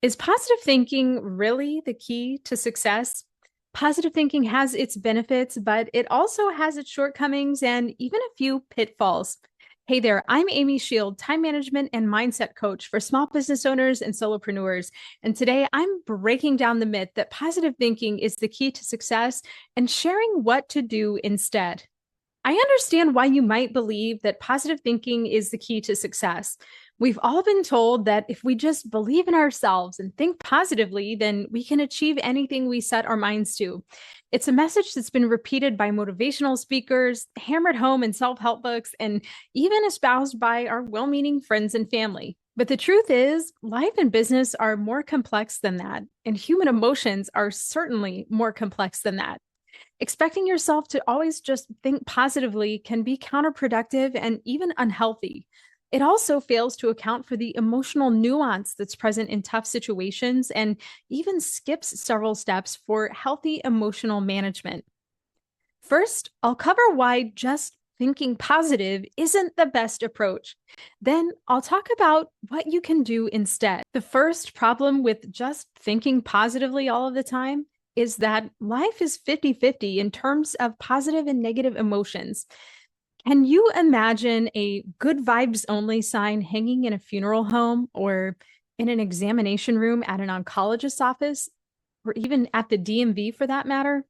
Is positive thinking really the key to success? Positive thinking has its benefits, but it also has its shortcomings and even a few pitfalls. Hey there, I'm Amy Shield, time management and mindset coach for small business owners and solopreneurs. And today I'm breaking down the myth that positive thinking is the key to success and sharing what to do instead. I understand why you might believe that positive thinking is the key to success. We've all been told that if we just believe in ourselves and think positively, then we can achieve anything we set our minds to. It's a message that's been repeated by motivational speakers, hammered home in self help books, and even espoused by our well meaning friends and family. But the truth is, life and business are more complex than that, and human emotions are certainly more complex than that. Expecting yourself to always just think positively can be counterproductive and even unhealthy. It also fails to account for the emotional nuance that's present in tough situations and even skips several steps for healthy emotional management. First, I'll cover why just thinking positive isn't the best approach. Then I'll talk about what you can do instead. The first problem with just thinking positively all of the time is that life is 50-50 in terms of positive and negative emotions. Can you imagine a good vibes only sign hanging in a funeral home or in an examination room at an oncologist's office or even at the DMV for that matter?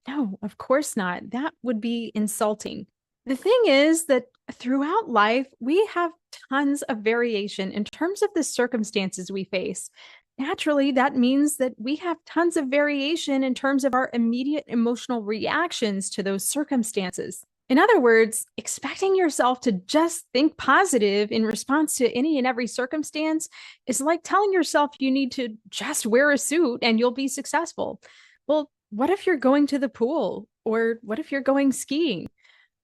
No, of course not. That would be insulting. The thing is that throughout life, we have tons of variation in terms of the circumstances we face. Naturally, that means that we have tons of variation in terms of our immediate emotional reactions to those circumstances. In other words, expecting yourself to just think positive in response to any and every circumstance is like telling yourself you need to just wear a suit and you'll be successful. Well, what if you're going to the pool? Or what if you're going skiing?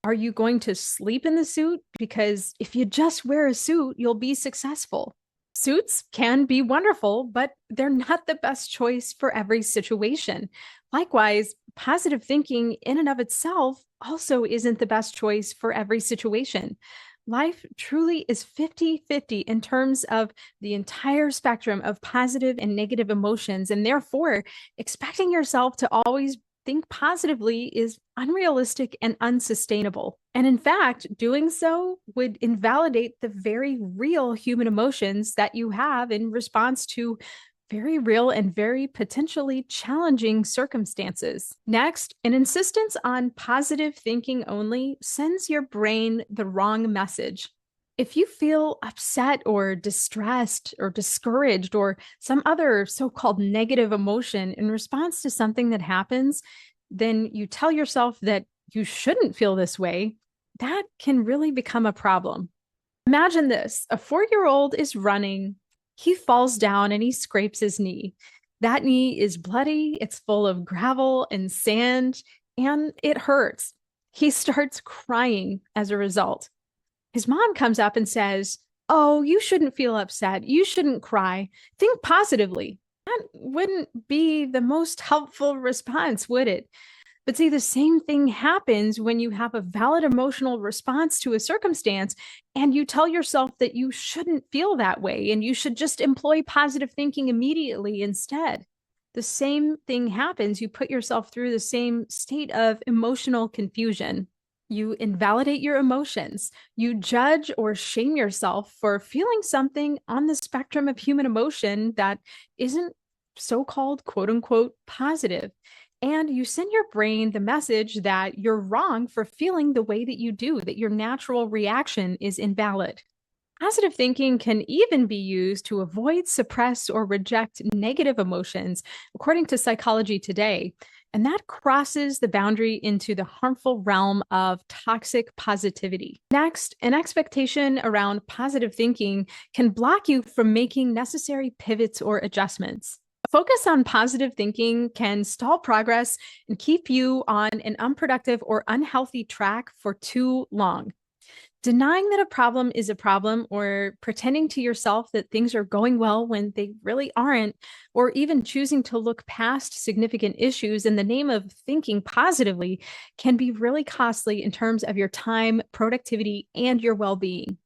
Are you going to sleep in the suit? Because if you just wear a suit, you'll be successful. Suits can be wonderful, but they're not the best choice for every situation. Likewise, positive thinking in and of itself also isn't the best choice for every situation. Life truly is 50-50 in terms of the entire spectrum of positive and negative emotions. And therefore, expecting yourself to always think positively is unrealistic and unsustainable. And in fact, doing so would invalidate the very real human emotions that you have in response to very real and very potentially challenging circumstances. Next, an insistence on positive thinking only sends your brain the wrong message. If you feel upset or distressed or discouraged or some other so called negative emotion in response to something that happens, then you tell yourself that you shouldn't feel this way. That can really become a problem. Imagine this: a 4-year-old is running, he falls down and he scrapes his knee. That knee is bloody, it's full of gravel and sand, and it hurts. He starts crying as a result. His mom comes up and says, "Oh, you shouldn't feel upset. You shouldn't cry. Think positively." That wouldn't be the most helpful response, would it? But see, the same thing happens when you have a valid emotional response to a circumstance and you tell yourself that you shouldn't feel that way and you should just employ positive thinking immediately instead. The same thing happens. You put yourself through the same state of emotional confusion. You invalidate your emotions. You judge or shame yourself for feeling something on the spectrum of human emotion that isn't so-called quote unquote positive. And you send your brain the message that you're wrong for feeling the way that you do, that your natural reaction is invalid. Positive thinking can even be used to avoid, suppress, or reject negative emotions, according to Psychology Today. And that crosses the boundary into the harmful realm of toxic positivity. Next, an expectation around positive thinking can block you from making necessary pivots or adjustments. A focus on positive thinking can stall progress and keep you on an unproductive or unhealthy track for too long. Denying that a problem is a problem or pretending to yourself that things are going well when they really aren't, or even choosing to look past significant issues in the name of thinking positively can be really costly in terms of your time, productivity, and your well-being.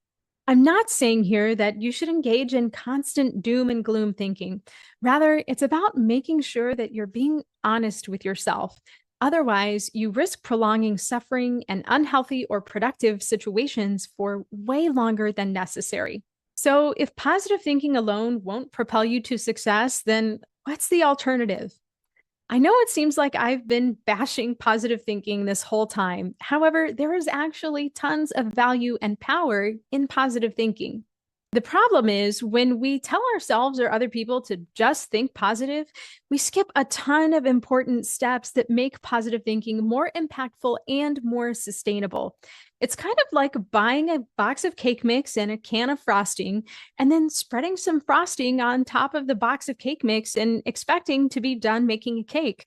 I'm not saying here that you should engage in constant doom and gloom thinking. Rather, it's about making sure that you're being honest with yourself. Otherwise, you risk prolonging suffering and unhealthy or productive situations for way longer than necessary. So, if positive thinking alone won't propel you to success, then what's the alternative? I know it seems like I've been bashing positive thinking this whole time. However, there is actually tons of value and power in positive thinking. The problem is when we tell ourselves or other people to just think positive, we skip a ton of important steps that make positive thinking more impactful and more sustainable. It's kind of like buying a box of cake mix and a can of frosting, and then spreading some frosting on top of the box of cake mix and expecting to be done making a cake.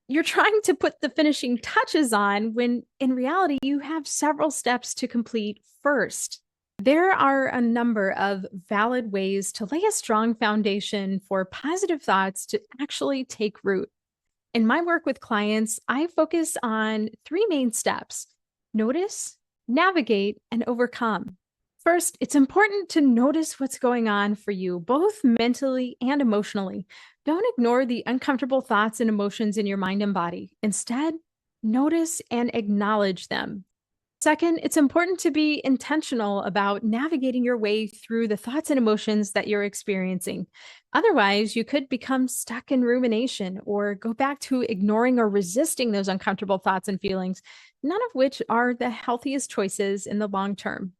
You're trying to put the finishing touches on when in reality, you have several steps to complete first. There are a number of valid ways to lay a strong foundation for positive thoughts to actually take root. In my work with clients, I focus on three main steps: notice, navigate, and overcome. First, it's important to notice what's going on for you, both mentally and emotionally. Don't ignore the uncomfortable thoughts and emotions in your mind and body. Instead, notice and acknowledge them. Second, it's important to be intentional about navigating your way through the thoughts and emotions that you're experiencing. Otherwise, you could become stuck in rumination or go back to ignoring or resisting those uncomfortable thoughts and feelings, none of which are the healthiest choices in the long term.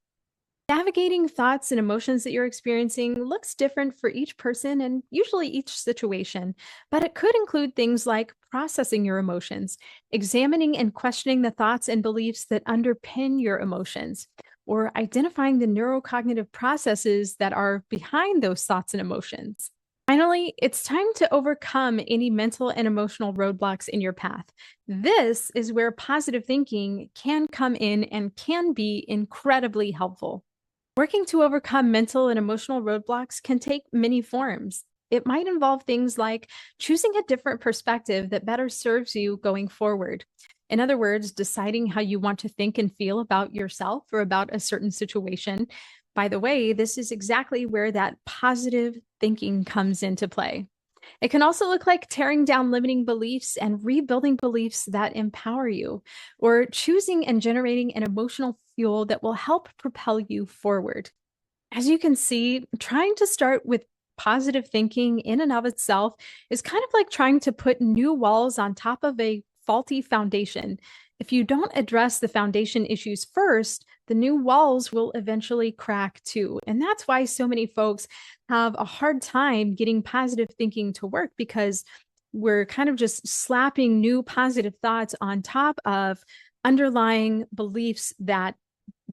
Navigating thoughts and emotions that you're experiencing looks different for each person and usually each situation, but it could include things like processing your emotions, examining and questioning the thoughts and beliefs that underpin your emotions, or identifying the neurocognitive processes that are behind those thoughts and emotions. Finally, it's time to overcome any mental and emotional roadblocks in your path. This is where positive thinking can come in and can be incredibly helpful. Working to overcome mental and emotional roadblocks can take many forms. It might involve things like choosing a different perspective that better serves you going forward. In other words, deciding how you want to think and feel about yourself or about a certain situation. By the way, this is exactly where that positive thinking comes into play. It can also look like tearing down limiting beliefs and rebuilding beliefs that empower you, or choosing and generating an emotional fuel that will help propel you forward. As you can see, trying to start with positive thinking in and of itself is kind of like trying to put new walls on top of a faulty foundation. If you don't address the foundation issues first, the new walls will eventually crack too. And that's why so many folks have a hard time getting positive thinking to work, because we're kind of just slapping new positive thoughts on top of underlying beliefs that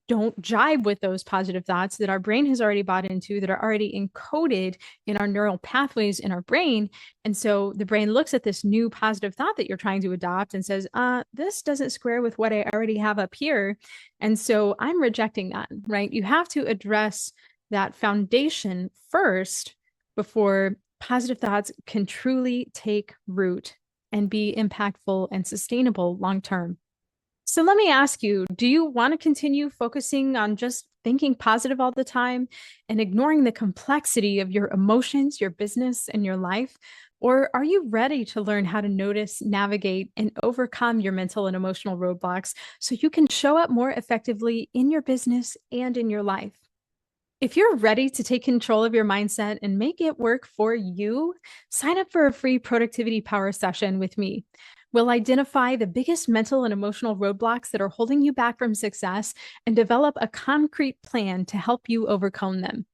don't jibe with those positive thoughts that our brain has already bought into, that are already encoded in our neural pathways in our brain. And so the brain looks at this new positive thought that you're trying to adopt and says, this doesn't square with what I already have up here. And so I'm rejecting that, right? You have to address that foundation first before positive thoughts can truly take root and be impactful and sustainable long term. So let me ask you, do you want to continue focusing on just thinking positive all the time and ignoring the complexity of your emotions, your business, and your life? Or are you ready to learn how to notice, navigate, and overcome your mental and emotional roadblocks so you can show up more effectively in your business and in your life? If you're ready to take control of your mindset and make it work for you, sign up for a free productivity power session with me. We'll identify the biggest mental and emotional roadblocks that are holding you back from success and develop a concrete plan to help you overcome them.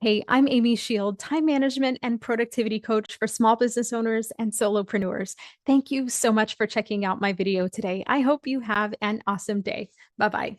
Hey, I'm Amy Shield, time management and productivity coach for small business owners and solopreneurs. Thank you so much for checking out my video today. I hope you have an awesome day. Bye-bye.